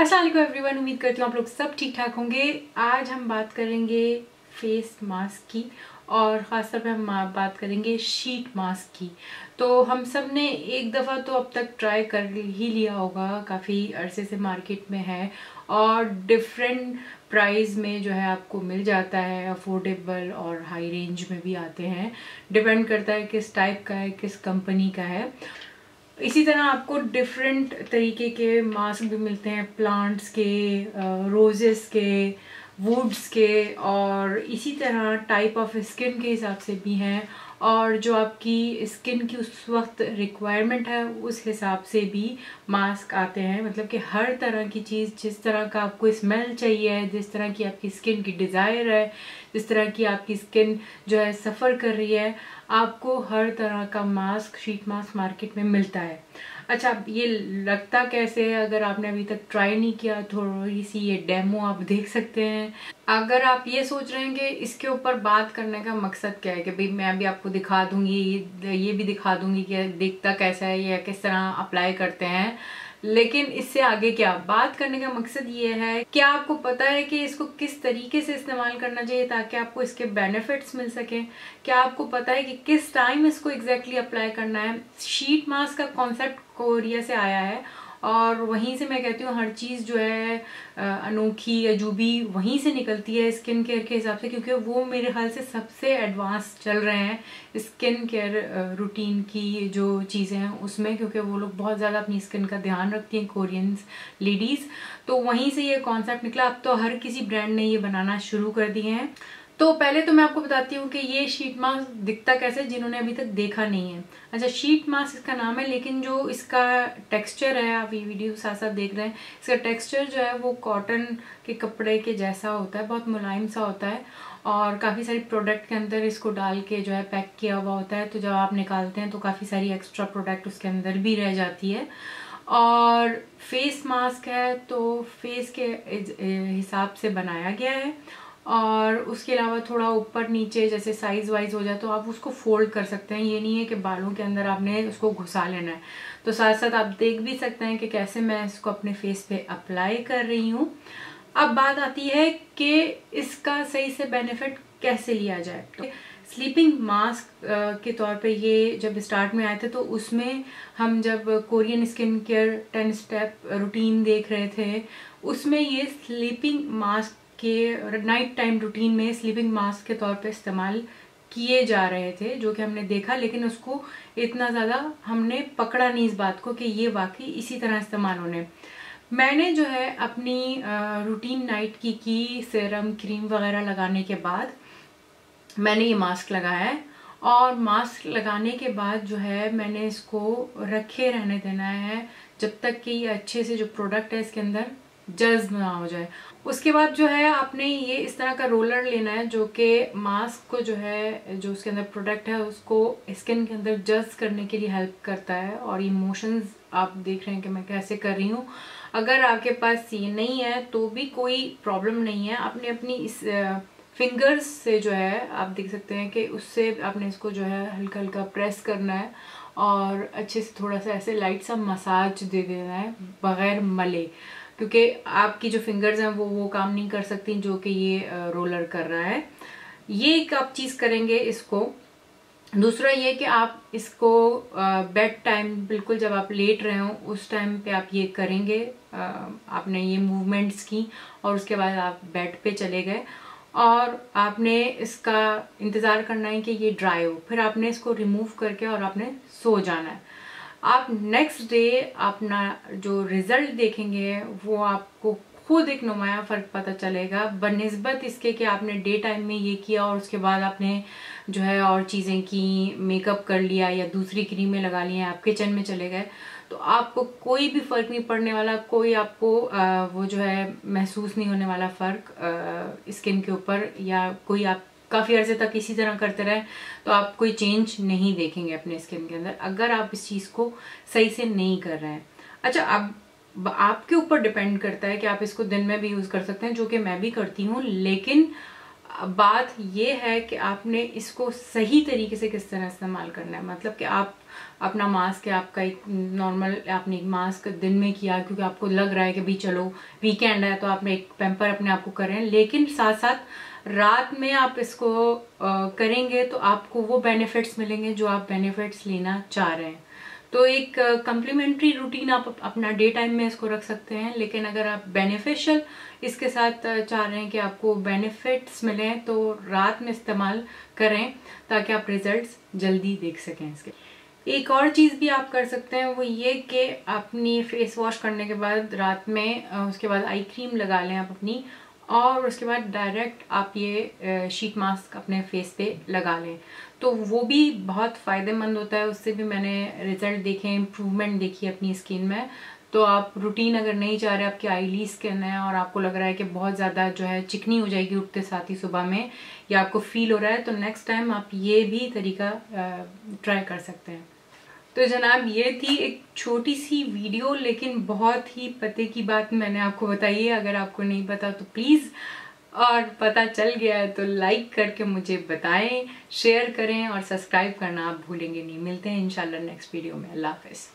अस्सलाम वालेकुम एवरीवन, उम्मीद करती हूँ आप लोग सब ठीक ठाक होंगे। आज हम बात करेंगे फेस मास्क की और ख़ास तौर पे हम बात करेंगे शीट मास्क की। तो हम सब ने एक दफ़ा तो अब तक ट्राई कर ही लिया होगा, काफ़ी अरसे से मार्केट में है और डिफरेंट प्राइस में जो है आपको मिल जाता है। अफोर्डेबल और हाई रेंज में भी आते हैं, डिपेंड करता है किस टाइप का है, किस कंपनी का है। इसी तरह आपको डिफरेंट तरीके के मास्क भी मिलते हैं, प्लांट्स के, रोजेस के, वुड्स के, और इसी तरह टाइप ऑफ स्किन के हिसाब से भी हैं और जो आपकी स्किन की उस वक्त रिक्वायरमेंट है उस हिसाब से भी मास्क आते हैं। मतलब कि हर तरह की चीज़, जिस तरह का आपको स्मेल चाहिए, जिस तरह की आपकी स्किन की डिज़ायर है, जिस तरह की आपकी स्किन जो है सफ़र कर रही है, आपको हर तरह का मास्क, शीट मास्क मार्केट में मिलता है। अच्छा, ये लगता कैसे है? अगर आपने अभी तक ट्राई नहीं किया, थोड़ी सी ये डेमो आप देख सकते हैं। अगर आप ये सोच रहे हैं कि इसके ऊपर बात करने का मकसद क्या है कि भाई मैं भी आपको दिखा दूंगी, ये भी दिखा दूंगी कि दिखता कैसा है या किस तरह अप्लाई करते हैं, लेकिन इससे आगे क्या बात करने का मकसद ये है, क्या आपको पता है कि इसको किस तरीके से इस्तेमाल करना चाहिए ताकि आपको इसके बेनिफिट्स मिल सकें? क्या आपको पता है कि किस टाइम इसको एग्जैक्टली अप्लाई करना है? शीट मास्क का कॉन्सेप्ट कोरिया से आया है और वहीं से मैं कहती हूँ हर चीज़ जो है अनोखी या जो भी वहीं से निकलती है स्किन केयर के हिसाब से, क्योंकि वो मेरे ख्याल से सबसे एडवांस चल रहे हैं स्किन केयर रूटीन की जो चीज़ें हैं उसमें, क्योंकि वो लोग बहुत ज़्यादा अपनी स्किन का ध्यान रखती हैं, कोरियंस लेडीज़। तो वहीं से ये कॉन्सेप्ट निकला। अब तो हर किसी ब्रांड ने ये बनाना शुरू कर दिए हैं। तो पहले तो मैं आपको बताती हूँ कि ये शीट मास्क दिखता कैसे, जिन्होंने अभी तक देखा नहीं है। अच्छा, शीट मास्क इसका नाम है, लेकिन जो इसका टेक्सचर है, आप ये वीडियो साथ साथ देख रहे हैं, इसका टेक्सचर जो है वो कॉटन के कपड़े के जैसा होता है, बहुत मुलायम सा होता है और काफ़ी सारी प्रोडक्ट के अंदर इसको डाल के जो है पैक किया हुआ होता है। तो जब आप निकालते हैं तो काफ़ी सारी एक्स्ट्रा प्रोडक्ट उसके अंदर भी रह जाती है। और फेस मास्क है तो फेस के हिसाब से बनाया गया है और उसके अलावा थोड़ा ऊपर नीचे जैसे साइज वाइज हो जाए तो आप उसको फोल्ड कर सकते हैं। ये नहीं है कि बालों के अंदर आपने उसको घुसा लेना है। तो साथ साथ आप देख भी सकते हैं कि कैसे मैं इसको अपने फेस पे अप्लाई कर रही हूँ। अब बात आती है कि इसका सही से बेनिफिट कैसे लिया जाए। तो स्लीपिंग मास्क के तौर पे ये जब स्टार्ट में आए थे तो उसमें हम जब Korean skin care 10 step routine देख रहे थे, उसमें ये स्लीपिंग मास्क के नाइट टाइम रूटीन में स्लीपिंग मास्क के तौर पे इस्तेमाल किए जा रहे थे, जो कि हमने देखा, लेकिन उसको इतना ज़्यादा हमने पकड़ा नहीं इस बात को कि ये वाकई इसी तरह इस्तेमाल होने। मैंने जो है अपनी रूटीन नाइट की सीरम क्रीम वगैरह लगाने के बाद मैंने ये मास्क लगाया है और मास्क लगाने के बाद जो है मैंने इसको रखे रहने देना है जब तक कि ये अच्छे से जो प्रोडक्ट है इसके अंदर जज्ब ना हो जाए। उसके बाद जो है आपने ये इस तरह का रोलर लेना है जो कि मास्क को जो है, जो उसके अंदर प्रोडक्ट है उसको स्किन के अंदर जज्ब करने के लिए हेल्प करता है। और ये मोशंस आप देख रहे हैं कि मैं कैसे कर रही हूँ। अगर आपके पास ये नहीं है तो भी कोई प्रॉब्लम नहीं है, आपने अपनी इस फिंगर्स से जो है आप देख सकते हैं कि उससे आपने इसको जो है हल्का हल्का प्रेस करना है और अच्छे से थोड़ा सा ऐसे लाइट सा मसाज दे देना है बगैर मले, क्योंकि आपकी जो फिंगर्स हैं वो काम नहीं कर सकती जो कि ये रोलर कर रहा है। ये एक आप चीज़ करेंगे इसको। दूसरा ये कि आप इसको बेड टाइम, बिल्कुल जब आप लेट रहे हो उस टाइम पे आप ये करेंगे। आपने ये मूवमेंट्स की और उसके बाद आप बेड पे चले गए और आपने इसका इंतज़ार करना है कि ये ड्राई हो, फिर आपने इसको रिमूव करके और आपने सो जाना है। आप नेक्स्ट डे अपना जो रिजल्ट देखेंगे वो आपको खुद एक नुमाया फ़र्क पता चलेगा बनिस्बत इसके कि आपने डे टाइम में ये किया और उसके बाद आपने जो है और चीज़ें की, मेकअप कर लिया या दूसरी क्रीमें लगा ली, आप किचन में चले गए, तो आपको कोई भी फ़र्क नहीं पड़ने वाला। कोई आपको वो जो है महसूस नहीं होने वाला फ़र्क स्किन के ऊपर, या कोई आप काफ़ी अर्से तक इसी तरह करते रहे तो आप कोई चेंज नहीं देखेंगे अपने स्किन के अंदर, अगर आप इस चीज़ को सही से नहीं कर रहे हैं। अच्छा, अब आपके ऊपर डिपेंड करता है कि आप इसको दिन में भी यूज़ कर सकते हैं, जो कि मैं भी करती हूँ, लेकिन बात ये है कि आपने इसको सही तरीके से किस तरह इस्तेमाल करना है। मतलब कि आप अपना मास्क है आपका एक नॉर्मल, आपने एक मास्क दिन में किया क्योंकि आपको लग रहा है कि भाई चलो वीकेंड है तो आपने एक पैम्पर अपने आप को करें, लेकिन साथ साथ रात में आप इसको करेंगे तो आपको वो बेनिफिट्स मिलेंगे जो आप बेनिफिट्स लेना चाह रहे हैं। तो एक कम्प्लीमेंट्री रूटीन आप अपना डे टाइम में इसको रख सकते हैं, लेकिन अगर आप बेनिफिशियल इसके साथ चाह रहे हैं कि आपको बेनिफिट्स मिलें तो रात में इस्तेमाल करें ताकि आप रिजल्ट्स जल्दी देख सकें इसके। एक और चीज़ भी आप कर सकते हैं वो ये कि अपनी फेस वॉश करने के बाद रात में उसके बाद आई क्रीम लगा लें आप अपनी, और उसके बाद डायरेक्ट आप ये शीट मास्क अपने फेस पे लगा लें तो वो भी बहुत फ़ायदेमंद होता है। उससे भी मैंने रिजल्ट देखे, इम्प्रूवमेंट देखी अपनी स्किन में। तो आप रूटीन अगर नहीं चाह रहे, आपकी ऑयली स्किन है और आपको लग रहा है कि बहुत ज़्यादा जो है चिकनी हो जाएगी उठते साथ ही सुबह में, या आपको फील हो रहा है, तो नेक्स्ट टाइम आप ये भी तरीका ट्राई कर सकते हैं। तो जनाब ये थी एक छोटी सी वीडियो, लेकिन बहुत ही पते की बात मैंने आपको बताई है। अगर आपको नहीं पता तो प्लीज़, और पता चल गया है तो लाइक करके मुझे बताएं, शेयर करें और सब्सक्राइब करना आप भूलेंगे नहीं। मिलते हैं इंशाल्लाह नेक्स्ट वीडियो में। अल्लाह हाफ़िज़।